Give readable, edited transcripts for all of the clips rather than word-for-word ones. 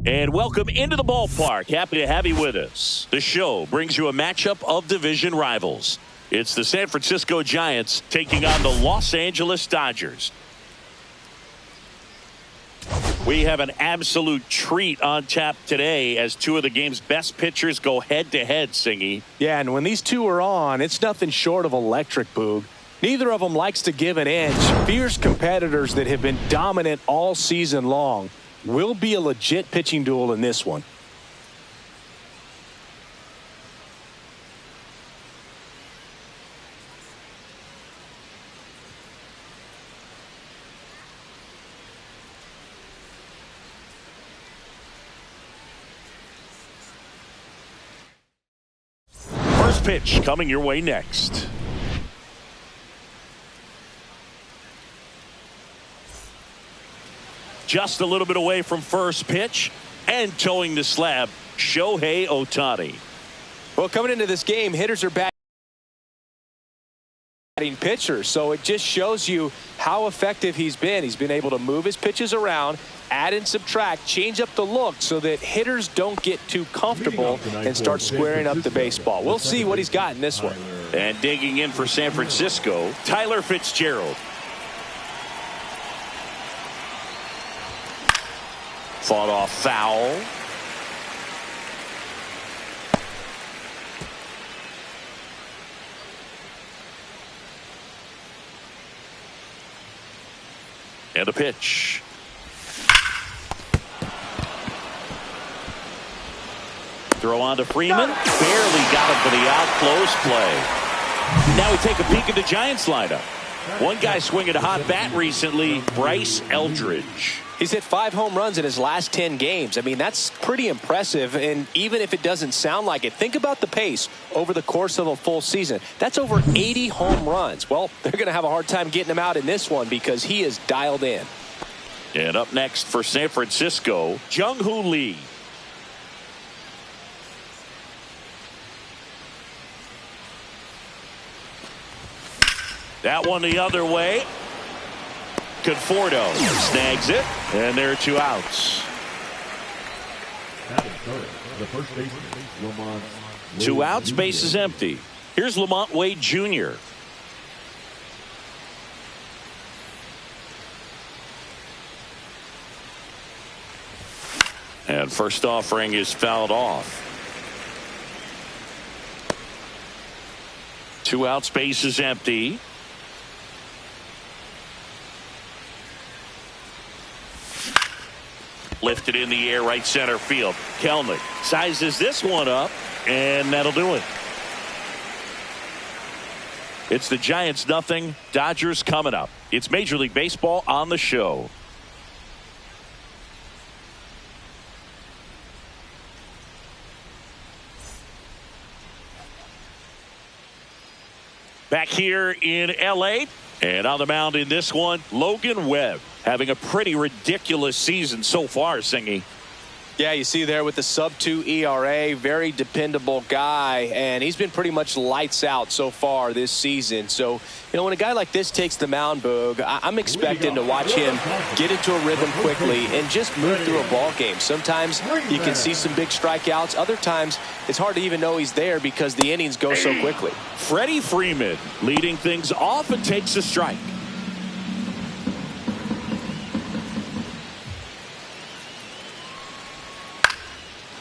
And welcome into the ballpark. Happy to have you with us. The show brings you a matchup of division rivals. It's the San Francisco Giants taking on the Los Angeles Dodgers. We have an absolute treat on tap today as two of the game's best pitchers go head-to-head, Singy. Yeah, and when these two are on, it's nothing short of electric, Boog. Neither of them likes to give an inch. Fierce competitors that have been dominant all season long. Will be a legit pitching duel in this one. First pitch coming your way next. Just a little bit away from first pitch and towing the slab, Shohei Ohtani. Well, coming into this game, hitters are batting pitchers, so it just shows you how effective he's been. He's been able to move his pitches around, add and subtract, change up the look so that hitters don't get too comfortable and start squaring up the baseball. We'll see what he's got in this one. And digging in for San Francisco, Tyler Fitzgerald. Fought off foul. And a pitch. Throw on to Freeman. Barely got him for the out close play. Now we take a peek at the Giants lineup. One guy swinging a hot bat recently, Bryce Eldridge. He's hit 5 home runs in his last 10 games. I mean, that's pretty impressive. And even if it doesn't sound like it, think about the pace over the course of a full season. That's over 80 home runs. Well, they're going to have a hard time getting him out in this one because he is dialed in. And up next for San Francisco, Jung-Hoo Lee. That one the other way. Conforto snags it, and there are 2 outs. 2 outs, base is empty. Here's Lamont Wade Jr. And first offering is fouled off. 2 outs, base is empty. Lifted in the air, right center field. Kelnick sizes this one up, and that'll do it. It's the Giants nothing, Dodgers coming up. It's Major League Baseball on the show. Back here in L.A., and on the mound in this one, Logan Webb. Having a pretty ridiculous season so far, Singy. Yeah, you see there with the sub-2 ERA, very dependable guy, and he's been pretty much lights out so far this season. So, when a guy like this takes the mound, Boog, I'm expecting to watch him get into a rhythm quickly and just move through a ball game. Sometimes you can see some big strikeouts. Other times it's hard to even know he's there because the innings go so quickly. Freddie Freeman leading things off and takes a strike.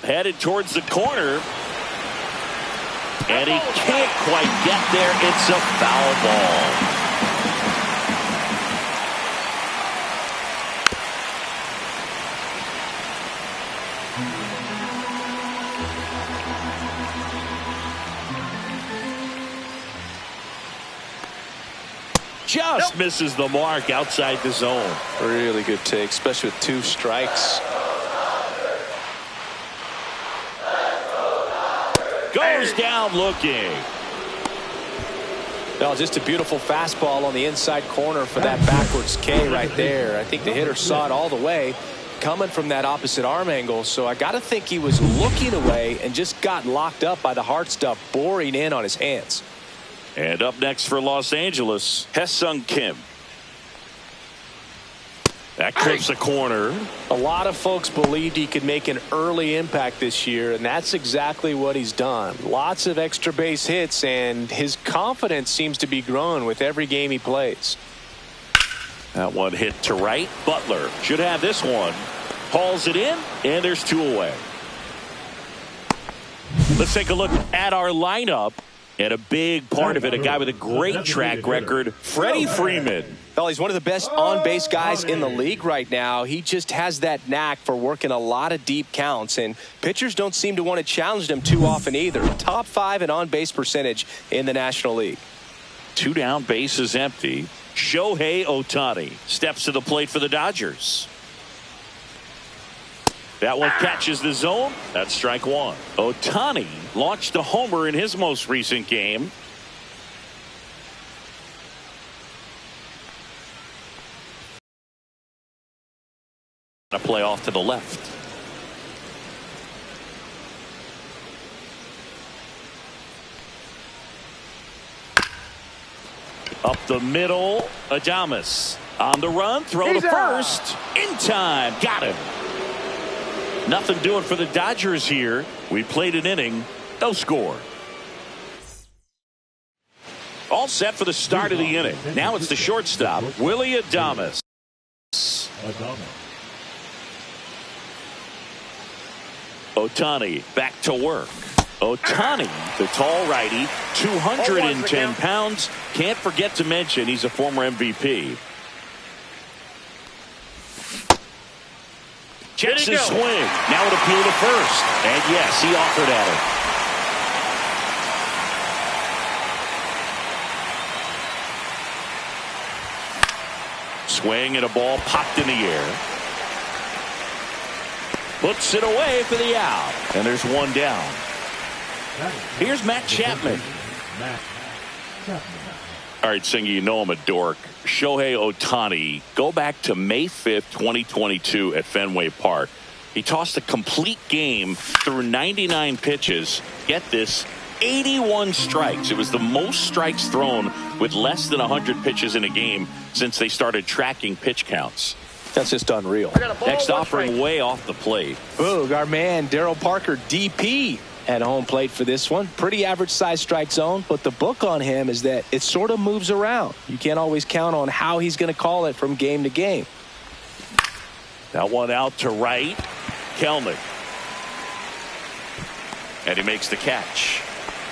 Headed towards the corner. And he can't quite get there. It's a foul ball. Just misses the mark outside the zone. Really good take, especially with 2 strikes. Goes down looking. No, just a beautiful fastball on the inside corner for that backwards K right there. I think the hitter saw it all the way coming from that opposite arm angle. So I got to think he was looking away and just got locked up by the hard stuff boring in on his hands. And up next for Los Angeles, Hesung Kim. That clips the corner. A lot of folks believed he could make an early impact this year, and that's exactly what he's done. Lots of extra base hits, and his confidence seems to be growing with every game he plays. That one hit to right. Butler should have this one. Hauls it in, and there's 2 away. Let's take a look at our lineup. And a big part of it, a guy with a great track record, Freddie Freeman. Well, he's one of the best on-base guys in the league right now. He just has that knack for working a lot of deep counts, and pitchers don't seem to want to challenge him too often either. Top 5 in on-base percentage in the National League. 2 down, bases empty. Shohei Ohtani steps to the plate for the Dodgers. That one catches the zone. That's strike 1. Ohtani launched a homer in his most recent game. A play off to the left. Up the middle, Adames on the run, throw to first, in time, got him. Nothing doing for the Dodgers here. We played an inning, no score. All set for the start of the inning. Now it's the shortstop, Willy Adames. Ohtani back to work. Ohtani, the tall righty, 210 pounds. Can't forget to mention he's a former MVP. Checks his swing. Now an appeal to first. And yes, he offered at it. Swing and a ball popped in the air. Puts it away for the out. And there's 1 down. Here's Matt Chapman. All right, Singy, you know I'm a dork. Shohei Ohtani, go back to May 5th, 2022 at Fenway Park. He tossed a complete game through 99 pitches. Get this, 81 strikes. It was the most strikes thrown with less than 100 pitches in a game since they started tracking pitch counts. That's just unreal. Next offering way off the plate. Boog, our man Daryl Parker, DP, at home plate for this one. Pretty average size strike zone, but the book on him is that it sort of moves around. You can't always count on how he's going to call it from game to game. That one out to right. Kelnick. And he makes the catch.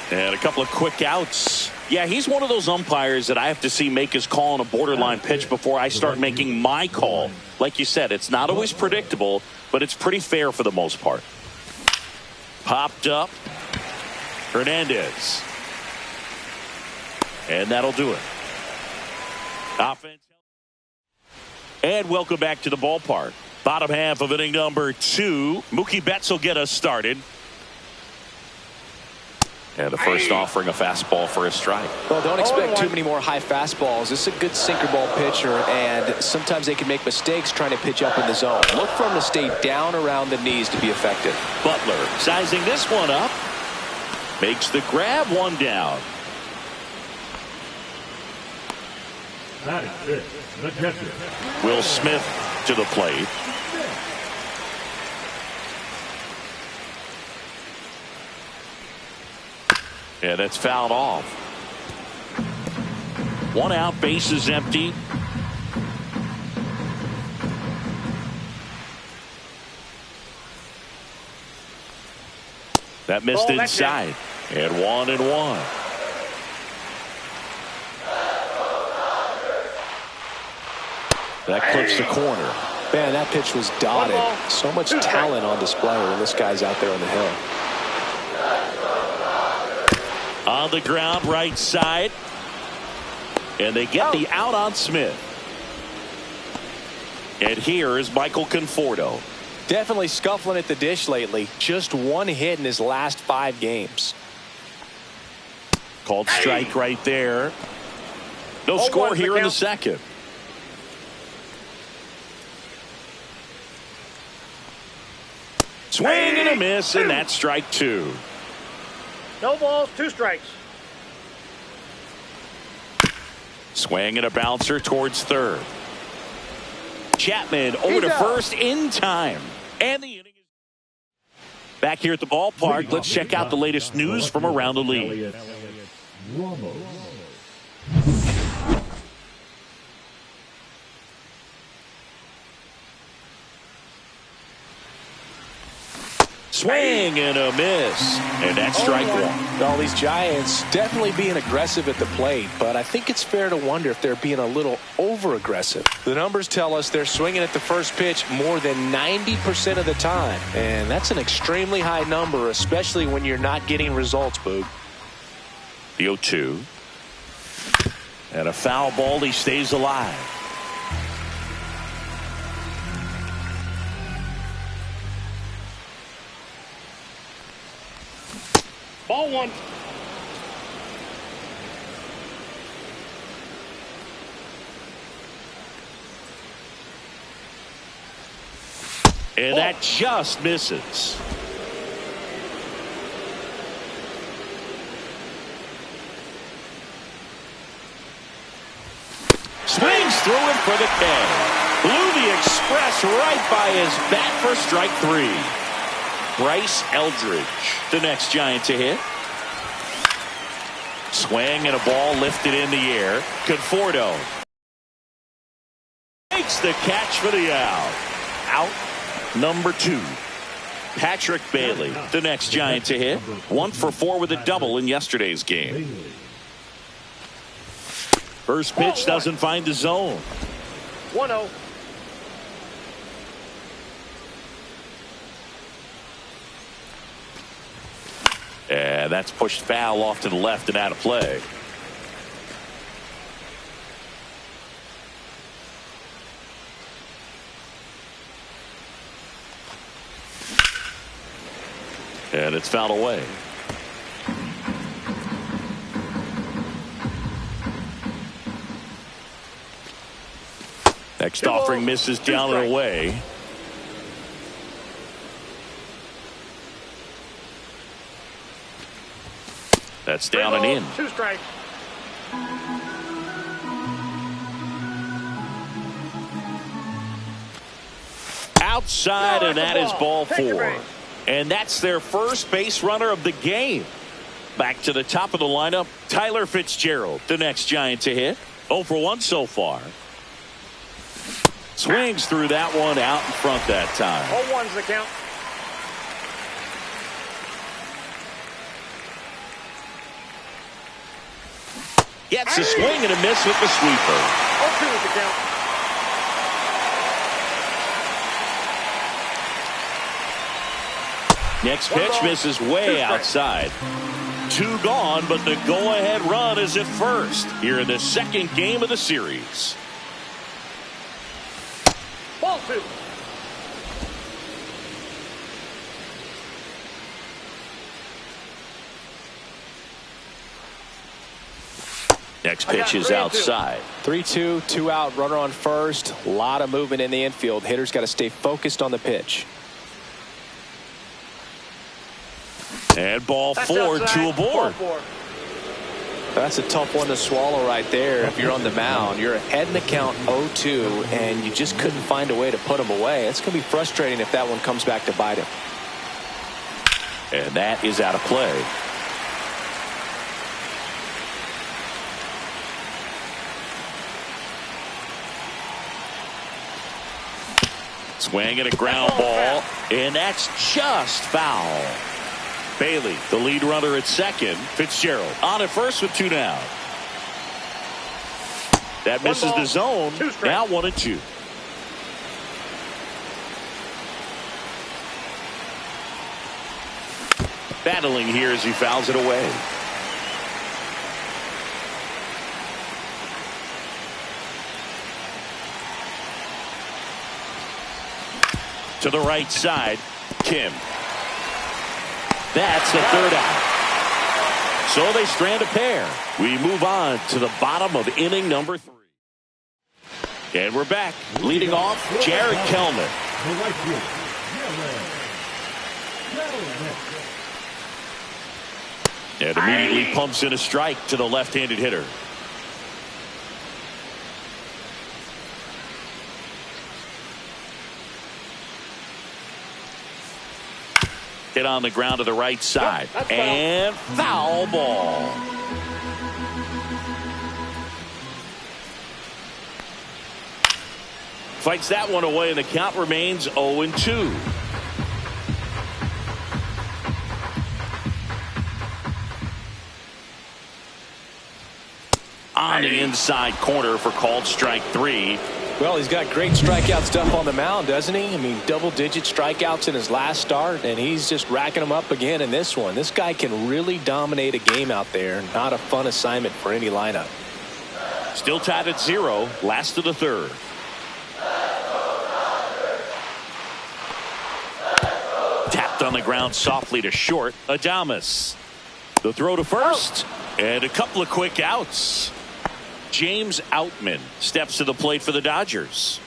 And a couple of quick outs. Yeah, he's one of those umpires that I have to see make his call on a borderline pitch before I start making my call. Like you said, it's not always predictable, but it's pretty fair for the most part. Popped up. Hernandez. And that'll do it. Offense. And welcome back to the ballpark. Bottom half of inning number 2. Mookie Betts will get us started. And the first offering a fastball for a strike. Well, don't expect too many more high fastballs. This is a good sinker ball pitcher, and sometimes they can make mistakes trying to pitch up in the zone. Look for him to stay down around the knees to be effective. Butler sizing this one up. Makes the grab, one down. That is it. The catcher. Will Smith to the plate. And it's fouled off. One out, base is empty. That missed inside. And 1-1. That clips the corner. Man, that pitch was dotted. So much talent on display when this guy's out there on the hill. On the ground, right side. And they get the out on Smith. And here is Michael Conforto. Definitely scuffling at the dish lately. Just one hit in his last 5 games. Called strike right there. No score here in the second. Swing and a miss, and that's strike 2. No balls, 2 strikes. Swing and a bouncer towards third. Chapman over to first in time. And the inning is back here at the ballpark. Let's check out the latest news from around the league. Swing and a miss. And that's strike 1. All these Giants definitely being aggressive at the plate, but I think it's fair to wonder if they're being a little over-aggressive. The numbers tell us they're swinging at the first pitch more than 90% of the time, and that's an extremely high number, especially when you're not getting results, Boog. The 0-2. And a foul ball. He stays alive. Ball 1. And that just misses. Swings through it for the K. Blew the express right by his bat for strike 3. Bryce Eldridge, the next Giant to hit. Swing and a ball lifted in the air. Conforto makes the catch for the out. Out number 2. Patrick Bailey, the next Giant to hit. 1 for 4 with a double in yesterday's game. First pitch doesn't find the zone. 1-0. And that's pushed foul off to the left and out of play. And it's fouled away. Next offering misses down and away. That's down and in. 2 strikes. Outside, and that is ball 4. And that's their first base runner of the game. Back to the top of the lineup, Tyler Fitzgerald, the next Giant to hit. 0 for 1 so far. Swings through that one out in front that time. 0-1's the count. Gets a swing and a miss with the sweeper. 0-2 is the count. Next pitch misses way outside. 2 gone, but the go-ahead run is at first here in the second game of the series. Ball 2. Next pitch is outside. 3-2, 2 out, runner on first. A lot of movement in the infield. Hitters got to stay focused on the pitch. And ball four, two aboard. That's a tough one to swallow right there. If you're on the mound, you're ahead in the count 0-2, and you just couldn't find a way to put him away. It's going to be frustrating if that one comes back to bite him. And that is out of play. Swing and a ground ball, and that's just foul. Bailey, the lead runner at second. Fitzgerald on at first with 2 down. That misses the zone. Now 1-2. Battling here as he fouls it away. To the right side, Kim. That's the 3rd out. So they strand a pair. We move on to the bottom of inning number 3. And we're back. Leading off, Jared Kellman. And immediately pumps in a strike to the left-handed hitter. Hit on the ground to the right side. And foul ball. Fights that one away, and the count remains 0-2. On the inside corner for called strike 3. Well, he's got great strikeout stuff on the mound, doesn't he? I mean, double-digit strikeouts in his last start, and he's just racking them up again in this one. This guy can really dominate a game out there. Not a fun assignment for any lineup. Still tied at 0, last of the 3rd. Tapped on the ground softly to short. Adames. The throw to first, and a couple of quick outs. James Outman steps to the plate for the Dodgers.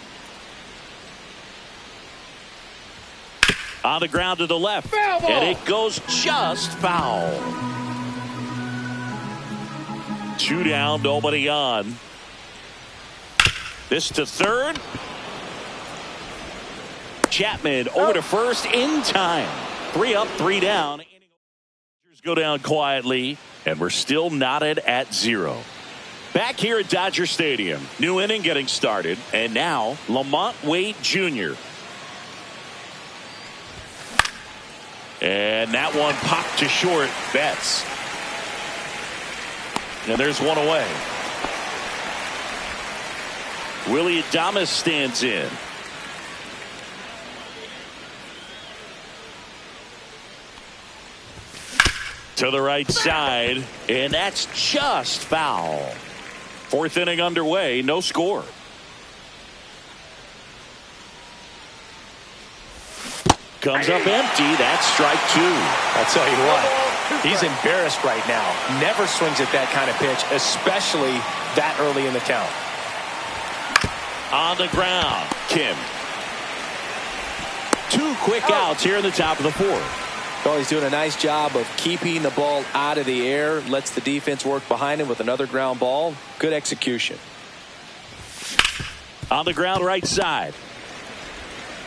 On the ground to the left, and it goes just foul. 2 down, nobody on. This to third. Chapman over to first in time. 3 up, 3 down. Go down quietly, and we're still knotted at 0. Back here at Dodger Stadium, new inning getting started, and now Lamont Wade Jr. And that one popped to short. Betts. And there's one away. Willy Adames stands in. To the right side, and that's just foul. 4th inning underway, no score. Comes up empty. That's strike 2. I'll tell you what, he's embarrassed right now. Never swings at that kind of pitch, especially that early in the count. On the ground, Kim. 2 quick outs here in the top of the 4th. Well, he's doing a nice job of keeping the ball out of the air. Lets the defense work behind him with another ground ball. Good execution. On the ground right side.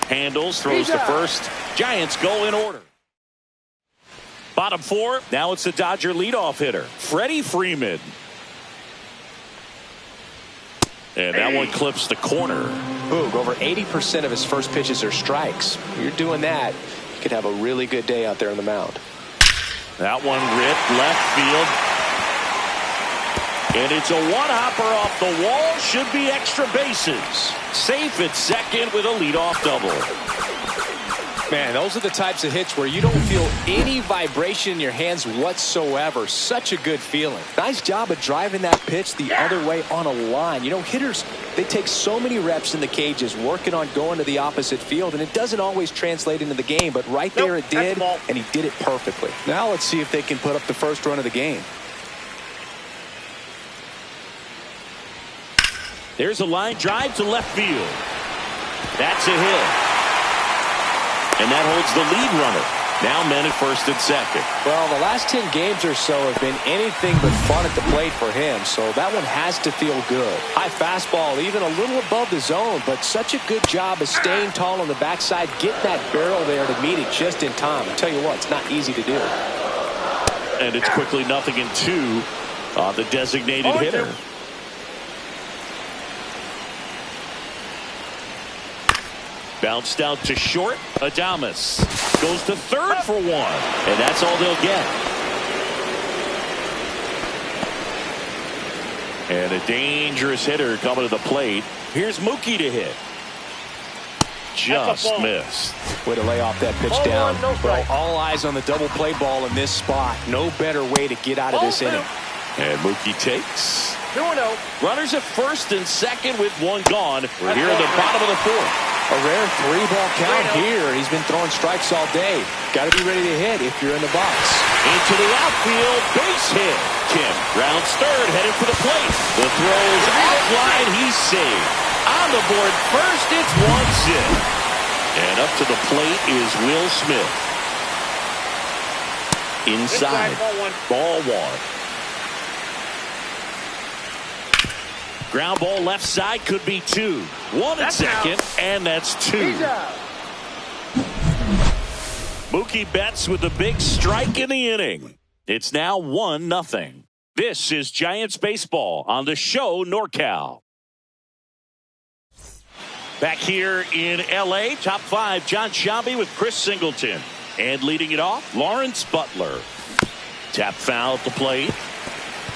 Handles, throws to first. Giants go in order. Bottom 4. Now it's the Dodger leadoff hitter, Freddie Freeman. And that one clips the corner. Boog, over 80% of his first pitches are strikes. You're doing that, you could have a really good day out there on the mound. That one ripped left field. And it's a one-hopper off the wall. Should be extra bases. Safe at second with a leadoff double. Man, those are the types of hits where you don't feel any vibration in your hands whatsoever. Such a good feeling. Nice job of driving that pitch the other way on a line. You know, hitters, they take so many reps in the cages working on going to the opposite field, and it doesn't always translate into the game, but right there it did, and he did it perfectly. Now let's see if they can put up the first run of the game. There's a line drive to left field. That's a hit. And that holds the lead runner. Now men at first and second. Well, the last 10 games or so have been anything but fun at the plate for him, so that one has to feel good. High fastball, even a little above the zone, but such a good job of staying tall on the backside, getting that barrel there to meet it just in time. I tell you what, it's not easy to do. And it's quickly 0-2 on the designated hitter. Bounced out to short. Adames goes to third for one. And that's all they'll get. And a dangerous hitter coming to the plate. Here's Mookie to hit. Just missed. Way to lay off that pitch down. Well, all eyes on the double play ball in this spot. No better way to get out of this inning. And Mookie takes. 2-0. Runners at first and second with one gone. We're here in the bottom of the fourth. A rare 3-ball count here. He's been throwing strikes all day. Got to be ready to hit if you're in the box. Into the outfield, base hit. Kim rounds third, headed for the plate. The throw's offline, he's saved. On the board first, it's 1-0. And up to the plate is Will Smith. Inside, ball one. Ground ball left side, could be two. One at second, and that's two. Mookie Betts with the big strike in the inning. It's now 1-0. This is Giants baseball on the show NorCal. Back here in L.A., top five, John Sciambi with Chris Singleton. And leading it off, Lawrence Butler. Tap foul at the plate.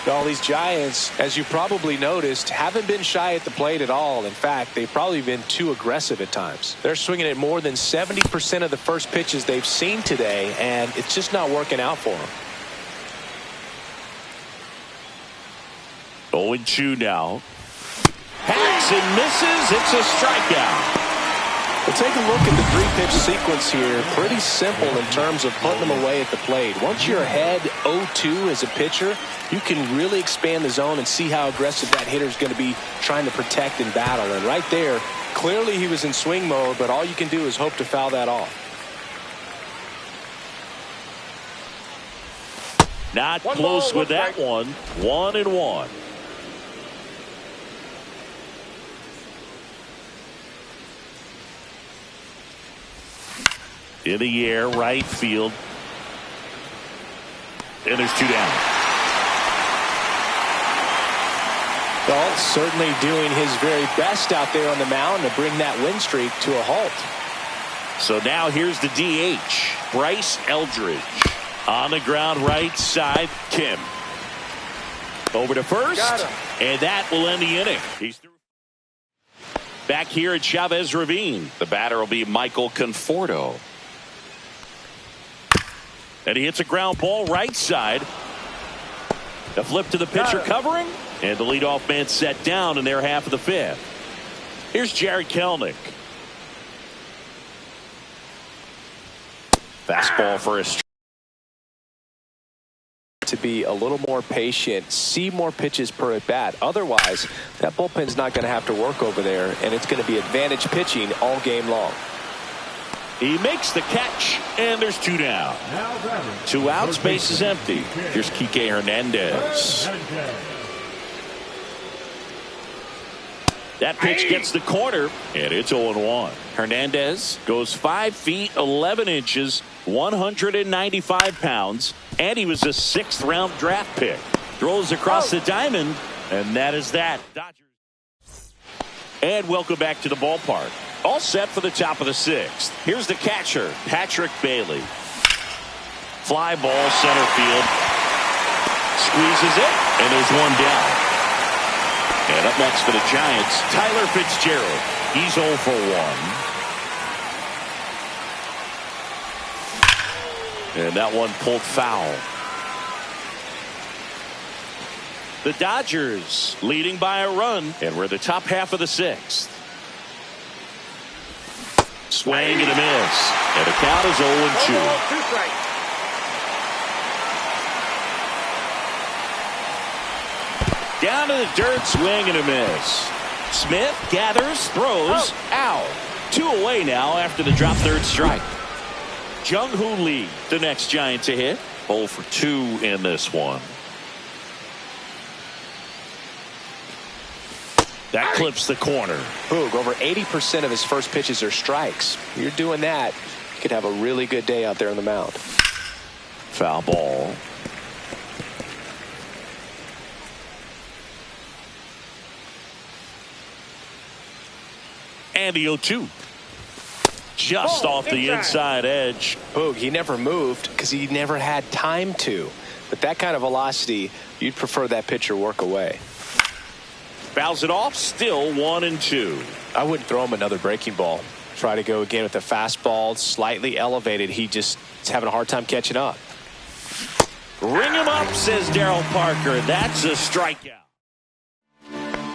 Well, these Giants, as you probably noticed, haven't been shy at the plate at all. In fact, they've probably been too aggressive at times. They're swinging at more than 70% of the first pitches they've seen today, and it's just not working out for them. 0-2 now. Hacks and misses. It's a strikeout. Well, take a look at the three-pitch sequence here. Pretty simple in terms of putting them away at the plate. Once you're ahead 0-2 as a pitcher, you can really expand the zone and see how aggressive that hitter is going to be trying to protect and battle. And right there, clearly he was in swing mode, but all you can do is hope to foul that off. Not close with that one. 1-1. In the air, right field. And there's two down. Well, certainly doing his very best out there on the mound to bring that win streak to a halt. So now here's the DH, Bryce Eldridge. On the ground, right side, Kim. Over to first, and that will end the inning. He's through. Back here at Chavez Ravine, the batter will be Michael Conforto. And he hits a ground ball right side. A flip to the pitcher covering. And the leadoff man set down in their half of the fifth. Here's Jared Kelenic. Fastball for a strike. To be a little more patient, see more pitches per at bat. Otherwise, that bullpen's not going to have to work over there, and it's going to be advantage pitching all game long. He makes the catch, and there's two down. 2 outs, base is empty. Here's Kike Hernandez. That pitch gets the corner, and it's 0-1. Hernandez goes 5 feet 11 inches, 195 pounds, and he was a 6th-round draft pick. Throws across the diamond, and that is that. Dodgers. And welcome back to the ballpark. All set for the top of the 6th. Here's the catcher, Patrick Bailey. Fly ball center field. Squeezes it, and there's one down. And up next for the Giants, Tyler Fitzgerald. He's 0 for 1. And that one pulled foul. The Dodgers leading by a run, and we're the top half of the 6th. Swing and a miss. And the count is 0-2. Down to the dirt, swing and a miss. Smith gathers, throws, out. 2 away now after the drop third strike. Jung-Hoo Lee, the next Giant to hit. 0 for 2 in this one. That clips the corner. Boog, over 80% of his first pitches are strikes. You're doing that, you could have a really good day out there on the mound. Foul ball. And the 0-2. Just off the inside edge. Boog, he never moved because he never had time to. But that kind of velocity, you'd prefer that pitcher work away. Fouls it off, still 1-2. I wouldn't throw him another breaking ball. Try to go again with the fastball, slightly elevated. He just is having a hard time catching up. Ring him up, says Daryl Parker. That's a strikeout.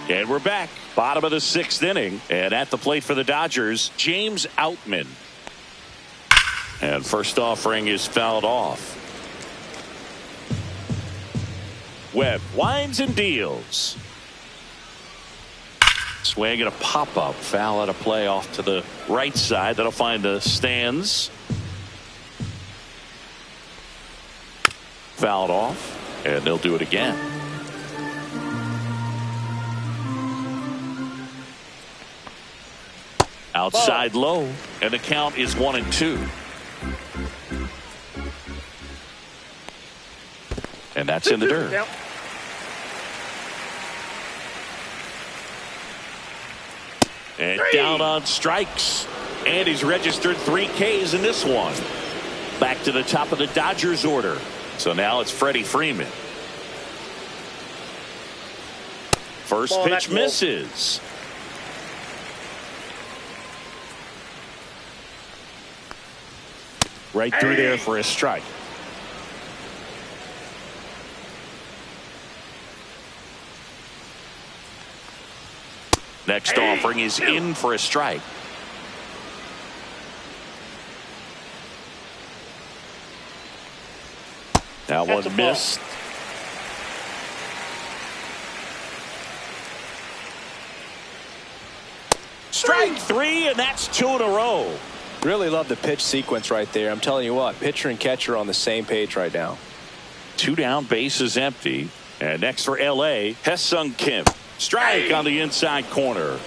And we're back. Bottom of the 6th inning. And at the plate for the Dodgers, James Outman. And first offering is fouled off. Webb winds and deals. Swing and a pop-up. Foul out of play off to the right side. That'll find the stands. Fouled off. And they'll do it again. Outside low. And the count is 1-2. And that's in the dirt. And down on strikes. And he's registered 3 Ks in this one. Back to the top of the Dodgers order. So now it's Freddie Freeman. First pitch misses. Right through there for a strike. Next offering is in for a strike. That one missed. Strike 3, and that's 2 in a row. Really love the pitch sequence right there. I'm telling you what, pitcher and catcher are on the same page right now. 2 down, bases empty. And next for L.A., Hesung Kim. Strike on the inside corner.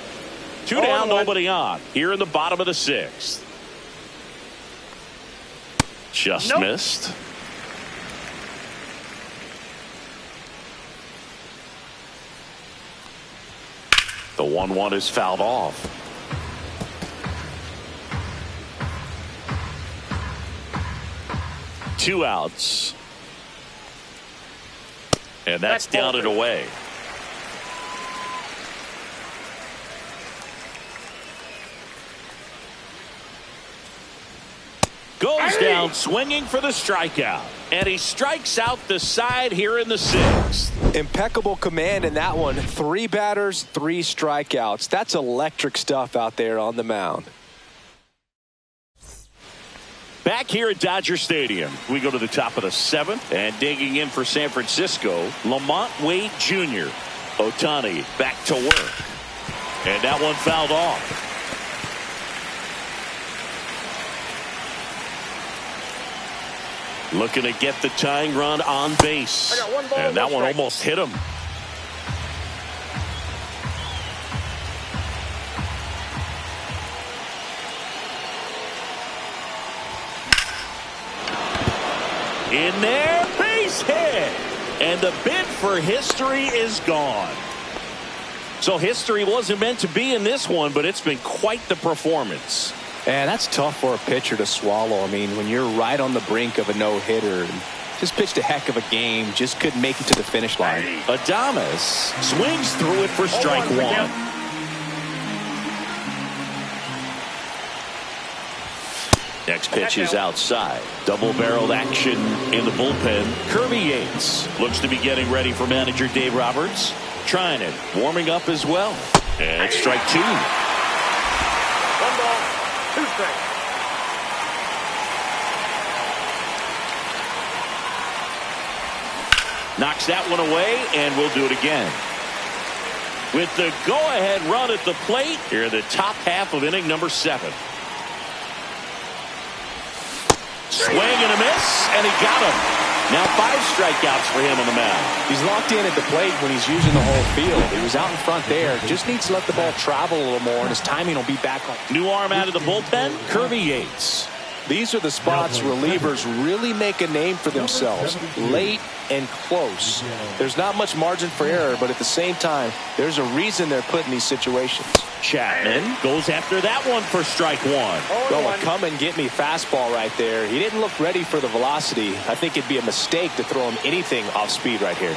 2 down, nobody on. Here in the bottom of the 6th. Just missed. The 1-1 is fouled off. Two outs. And that's down and away. Goes down swinging for the strikeout. And he strikes out the side here in the 6th. Impeccable command in that one. 3 batters, 3 strikeouts. That's electric stuff out there on the mound. Back here at Dodger Stadium, we go to the top of the 7th, and digging in for San Francisco, Lamont Wade Jr. Ohtani back to work. And that one fouled off. Looking to get the tying run on base. And that one almost hit him. In there, base hit. And the bid for history is gone. So history wasn't meant to be in this one, but it's been quite the performance. And that's tough for a pitcher to swallow. I mean, when you're right on the brink of a no-hitter, just pitched a heck of a game, just couldn't make it to the finish line. Adames swings through it for strike 1. Next pitch is outside. Double-barreled action in the bullpen. Kirby Yates looks to be getting ready for manager Dave Roberts. Trying it, warming up as well. And strike 2. 1 ball, 2 strikes. Knocks that one away, and we'll do it again. with the go-ahead run at the plate here in the top half of inning number 7. Swing and a miss, and he got him. Now 5 strikeouts for him on the mound. He's locked in at the plate when he's using the whole field. He was out in front there. Just needs to let the ball travel a little more, and his timing will be back on. New arm out of the bullpen, Kirby Yates. These are the spots relievers really make a name for themselves. Late and close. There's not much margin for error, but at the same time, there's a reason they're put in these situations. Chapman goes after that one for strike 1. Well, a come and get me fastball right there. He didn't look ready for the velocity. I think it'd be a mistake to throw him anything off speed right here.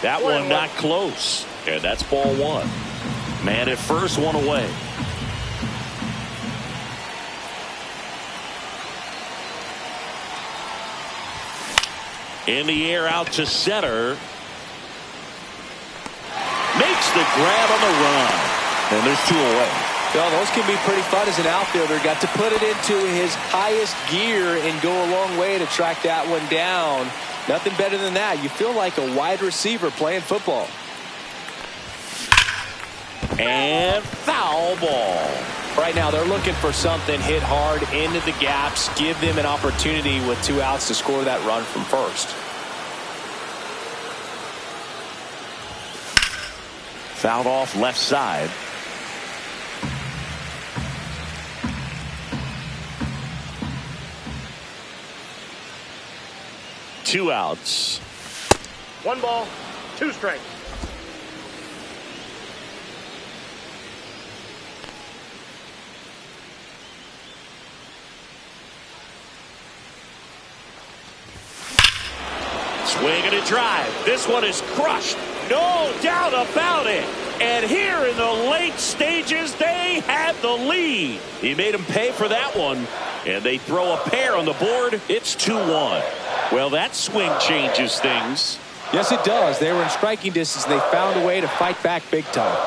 That one not close. And that's ball 1. Man at first, 1 away. In the air out to center. Makes the grab on the run. And there's 2 away. Well, those can be pretty fun as an outfielder. Got to put it into his highest gear and go a long way to track that one down. Nothing better than that. You feel like a wide receiver playing football. And foul ball. Right now they're looking for something hit hard into the gaps. Give them an opportunity with 2 outs to score that run from first. Fouled off left side. Two outs. 1 ball, 2 strikes. Swing and a drive. This one is crushed. No doubt about it. And here in the late stages, they had the lead. He made him pay for that one. And they throw a pair on the board. It's 2-1. Well, that swing changes things. Yes, it does. They were in striking distance. They found a way to fight back big time.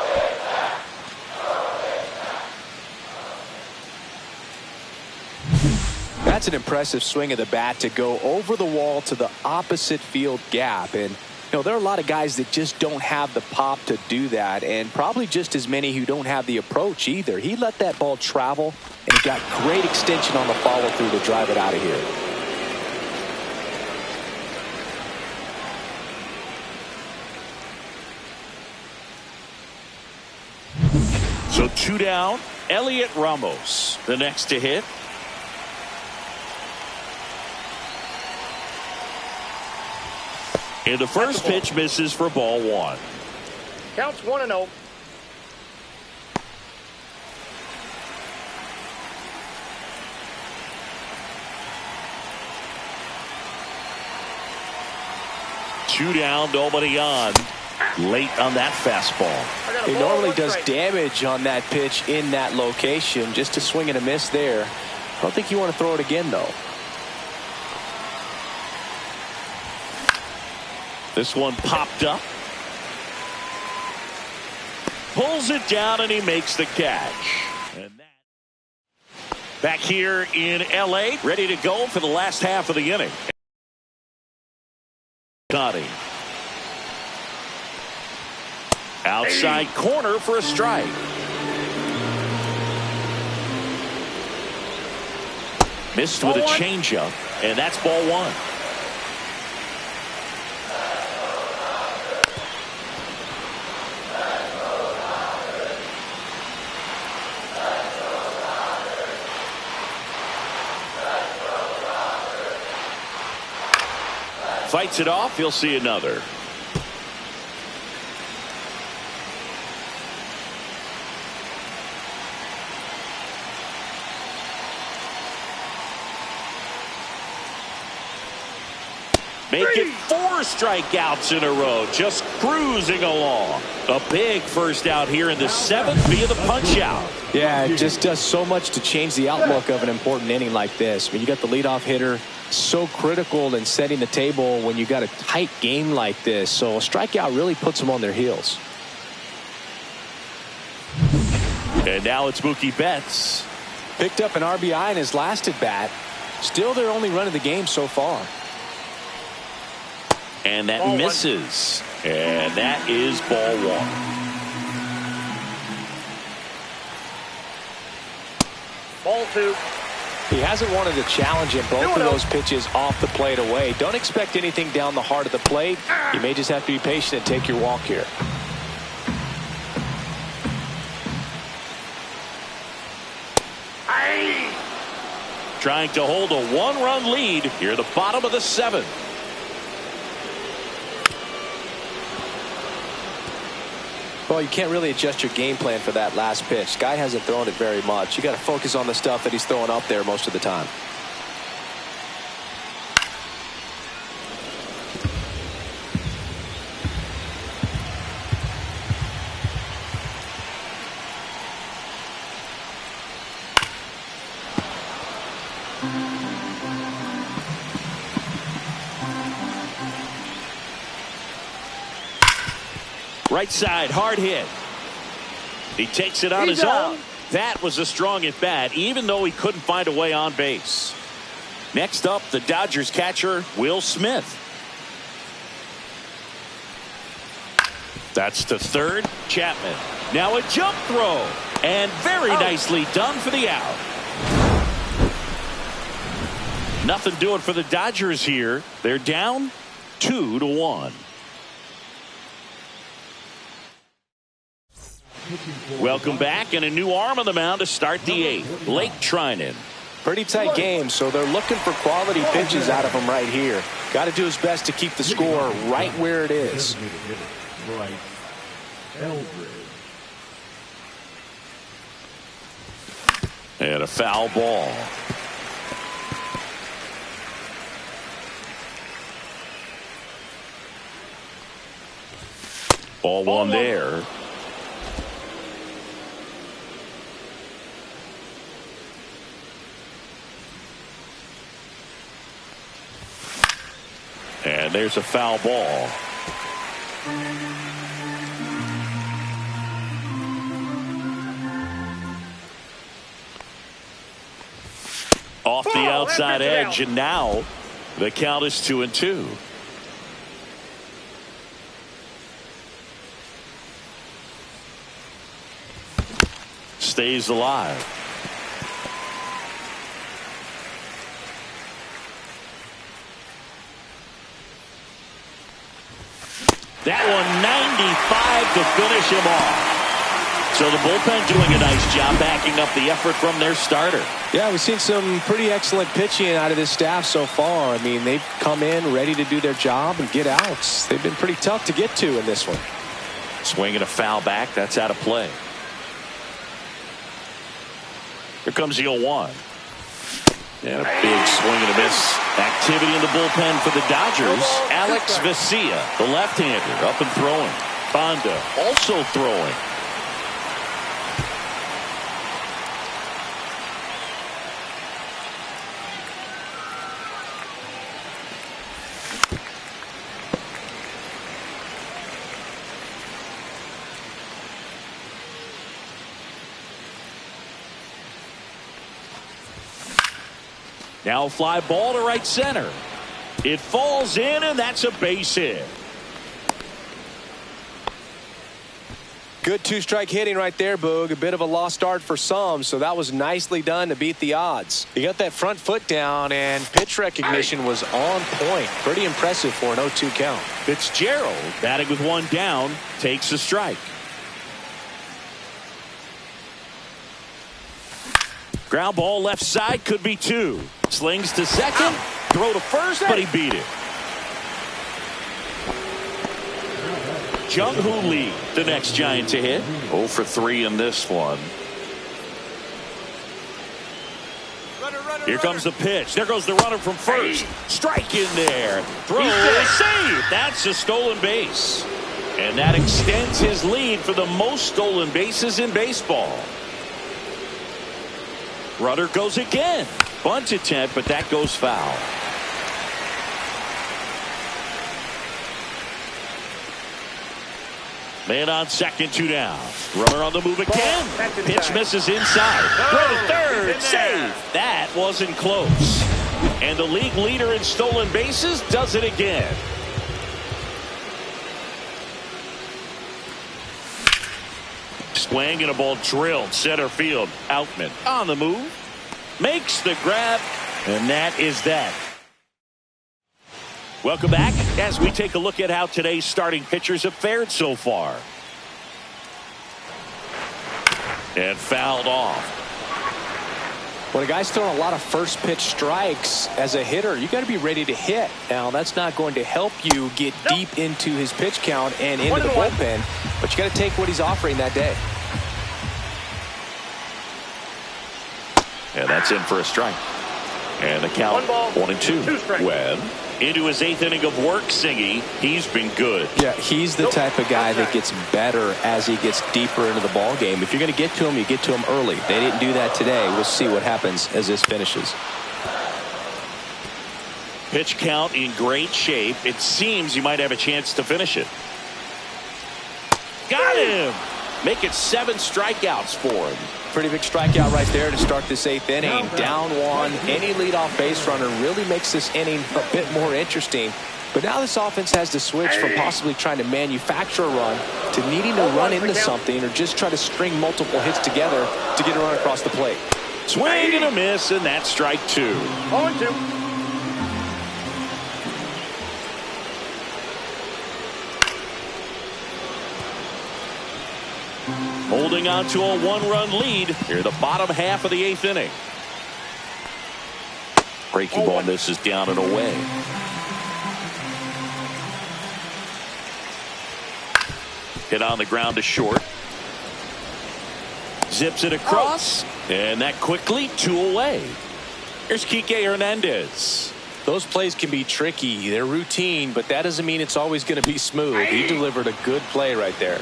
That's an impressive swing of the bat to go over the wall to the opposite field gap. And, you know, there are a lot of guys that just don't have the pop to do that, and probably just as many who don't have the approach either. He let that ball travel, and he got great extension on the follow-through to drive it out of here. So 2 down. Elliot Ramos, the next to hit. And the first pitch misses for ball 1. Counts 1-0. Two down, nobody on. Late on that fastball. He normally does damage on that pitch in that location. Just a swing and a miss there. I don't think you want to throw it again, though. This one popped up. Pulls it down and he makes the catch. And that back here in LA, ready to go for the last half of the inning. Connie. Outside corner for a strike. Missed with a changeup, and that's ball 1. Fights it off. He'll see another. Make it 4 strikeouts in a row. Just cruising along. A big first out here in the 7th via the punch out. Yeah, it just does so much to change the outlook of an important inning like this. When you got the leadoff hitter, so critical in setting the table when you got a tight game like this. So a strikeout really puts them on their heels. And now it's Mookie Betts. Picked up an RBI in his last at bat. Still their only run of the game so far. And that misses. And that is ball one. Ball two. He hasn't wanted to challenge him. Both of those pitches off the plate away. Don't expect anything down the heart of the plate. You may just have to be patient and take your walk here. Trying to hold a one-run lead here at the bottom of the seventh. Well, you can't really adjust your game plan for that last pitch. Guy hasn't thrown it very much. You got to focus on the stuff that he's throwing up there most of the time. Right side, hard hit. He takes it on his own. That was a strong at bat, even though he couldn't find a way on base. Next up, the Dodgers catcher, Will Smith. That's to third, Chapman. Now a jump throw, and very nicely done for the out. Nothing doing for the Dodgers here. They're down 2-1. Welcome back, and a new arm on the mound to start the eighth. Blake Treinen. Pretty tight game, so they're looking for quality pitches out of him right here. Got to do his best to keep the score right where it is. And a foul ball. Ball one there. And there's a foul ball. Off the outside edge, and now the count is 2-2. Stays alive. That one 95 to finish him off. So the bullpen doing a nice job backing up the effort from their starter. Yeah, we've seen some pretty excellent pitching out of this staff so far. I mean, they've come in ready to do their job and get outs. They've been pretty tough to get to in this one. Swinging a foul back. That's out of play. Here comes the 0-1. And a big swing and a miss. Activity in the bullpen for the Dodgers. Alex Vesia, the left-hander, up and throwing. Banda also throwing. Now a fly ball to right center. It falls in, and that's a base hit. Good two-strike hitting right there, Boog. A bit of a lost start for some, so that was nicely done to beat the odds. He got that front foot down, and pitch recognition was on point. Pretty impressive for an 0-2 count. Fitzgerald, batting with one down, takes a strike. Ground ball left side, could be two. Slings to second, throw to first, but he beat it. Jung-Hoo Lee, the next Giant to hit. 0 for 3 in this one. Here comes the pitch. There goes the runner from first. Strike in there. Throw, save. That's a stolen base. And that extends his lead for the most stolen bases in baseball. Runner goes again. Bunt attempt, but that goes foul. Man on second, 2 down. Runner on the move again. Pitch misses inside. Throw to third. Save. That wasn't close. And the league leader in stolen bases does it again. swing and a ball drilled center field. Outman on the move. Makes the grab. And that is that. Welcome back as we take a look at how today's starting pitchers have fared so far. And fouled off. When a guy's throwing a lot of first pitch strikes as a hitter, you got to be ready to hit. Now, that's not going to help you get deep into his pitch count and into the bullpen, but you got to take what he's offering that day. And that's in for a strike. And the count 1-2. Webb into his 8th inning of work, Singy. He's been good. Yeah, he's the type of guy that gets better as he gets deeper into the ball game. If you're going to get to him, you get to him early. They didn't do that today. We'll see what happens as this finishes. Pitch count in great shape. It seems he might have a chance to finish it. Got him. Make it 7 strikeouts for him. Pretty big strikeout right there to start this 8th inning. Down 1. Any leadoff base runner really makes this inning a bit more interesting. But now this offense has to switch from possibly trying to manufacture a run to needing to run into something or just try to string multiple hits together to get a run across the plate. Swing and a miss, and that's strike 2. 0-2. Holding on to a 1-run lead here, the bottom half of the 8th inning. Breaking ball misses down and away. Hit on the ground to short. Zips it across, and that quickly 2 away. Here's Kike Hernandez. Those plays can be tricky. They're routine, but that doesn't mean it's always going to be smooth. He delivered a good play right there.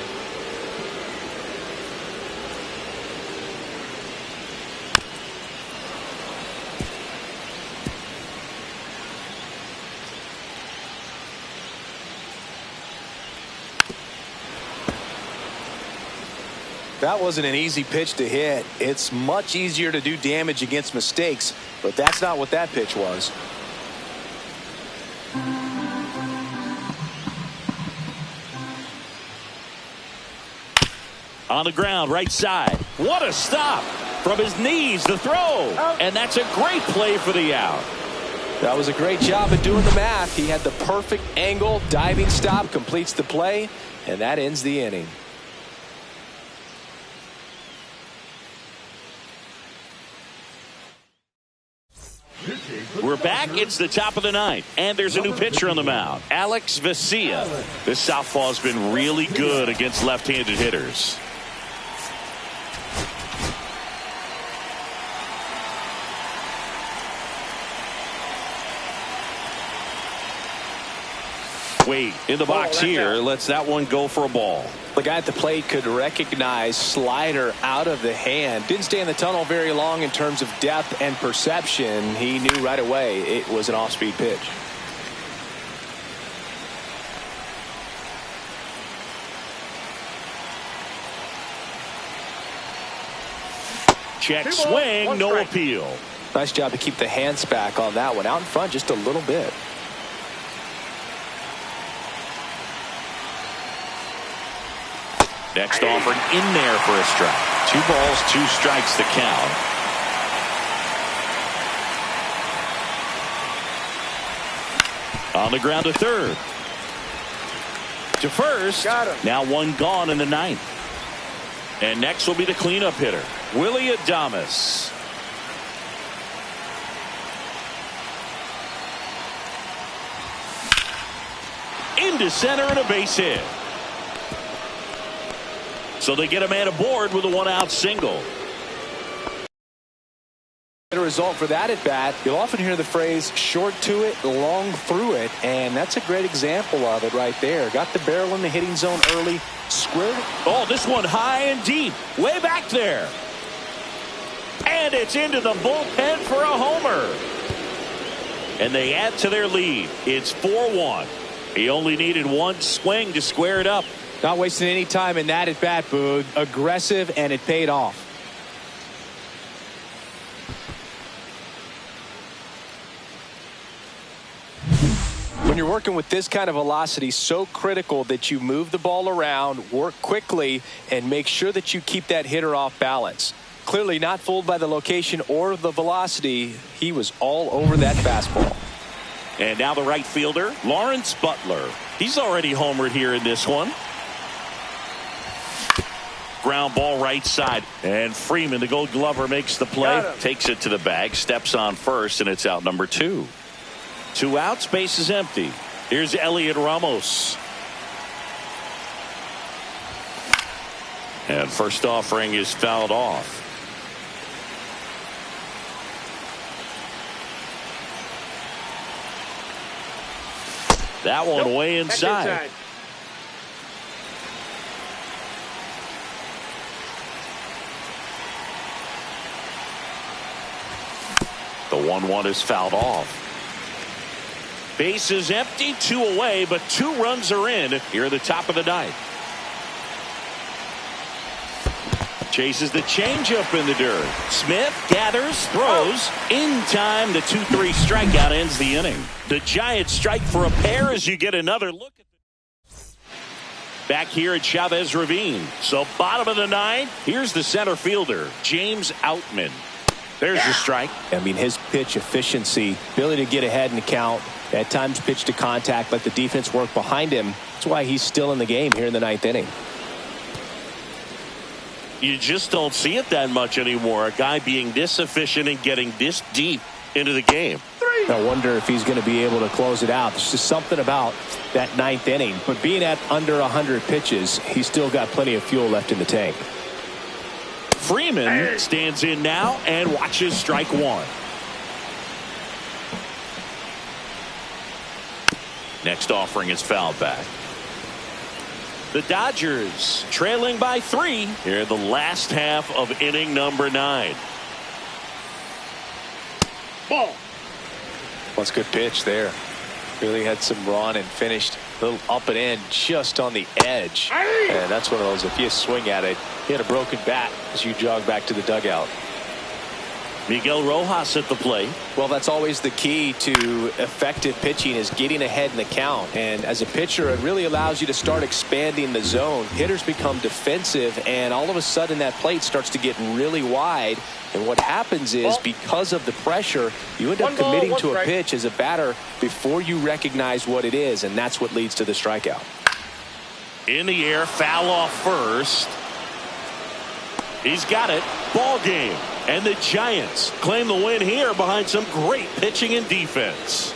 That wasn't an easy pitch to hit. It's much easier to do damage against mistakes, but that's not what that pitch was. On the ground, right side. What a stop. From his knees, the throw. And that's a great play for the out. That was a great job at doing the math. He had the perfect angle. Diving stop completes the play, and that ends the inning. We're back. It's the top of the 9th, and there's a new pitcher on the mound, Alex Vesia. This southpaw has been really good against left-handed hitters. Wade in the box here lets that one go for a ball. The guy at the plate could recognize slider out of the hand. Didn't stay in the tunnel very long in terms of depth and perception. He knew right away it was an off-speed pitch. Check swing, no appeal. Nice job to keep the hands back on that one. Out in front just a little bit. Next offering in there for a strike. 2 balls, 2 strikes the count. On the ground to third. To first. Got him. Now 1 gone in the 9th. And next will be the cleanup hitter, Willy Adames. Into center and a base hit. So they get a man aboard with a 1-out single. A result for that at bat. You'll often hear the phrase short to it, long through it, and that's a great example of it right there. Got the barrel in the hitting zone early, squared it. Oh, this one high and deep, way back there. And it's into the bullpen for a homer. And they add to their lead. It's 4-1. He only needed 1 swing to square it up. Not wasting any time in that at bat, Boog. Aggressive, and it paid off. When you're working with this kind of velocity, so critical that you move the ball around, work quickly, and make sure that you keep that hitter off balance. Clearly not fooled by the location or the velocity. He was all over that fastball. And now the right fielder, Lawrence Butler. He's already homered here in this one. Ground ball right side. And Freeman, the Gold Glover, makes the play. Takes it to the bag, steps on first, and it's out number 2. 2 outs, base is empty. Here's Elliot Ramos. And first offering is fouled off. That one way inside. The 1-1 is fouled off. Base is empty, 2 away, but 2 runs are in here at the top of the 9th. Chases the changeup in the dirt. Smith gathers, throws. In time, the 2-3 strikeout ends the inning. The Giants strike for a pair as you get another look at back here at Chavez Ravine. So bottom of the 9th, here's the center fielder, James Outman. There's the strike. I mean, his pitch efficiency, ability to get ahead in the count, at times pitch to contact, let the defense work behind him. That's why he's still in the game here in the 9th inning. You just don't see it that much anymore. A guy being this efficient and getting this deep into the game. I wonder if he's going to be able to close it out. There's just something about that 9th inning. But being at under 100 pitches, he's still got plenty of fuel left in the tank. Freeman stands in now and watches strike 1. Next offering is fouled back. The Dodgers trailing by 3 here in the last half of inning number 9. Ball. Well, it's a good pitch there. Really had some run and finished a little up and in just on the edge. And that's one of those, if you swing at it, you had a broken bat as you jog back to the dugout. Miguel Rojas at the plate. Well, that's always the key to effective pitching, is getting ahead in the count. And as a pitcher, it really allows you to start expanding the zone. Hitters become defensive, and all of a sudden that plate starts to get really wide. And what happens is, because of the pressure, you end up committing to a pitch as a batter before you recognize what it is, and that's what leads to the strikeout. In the air, foul off first. He's got it. Ball game. And the Giants claim the win here behind some great pitching and defense.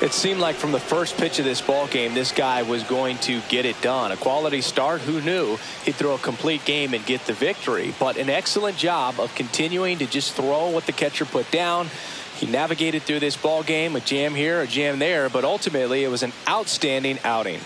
It seemed like from the first pitch of this ball game, this guy was going to get it done. A quality start. Who knew he'd throw a complete game and get the victory? But an excellent job of continuing to just throw what the catcher put down. He navigated through this ball game, a jam here, a jam there, but ultimately it was an outstanding outing.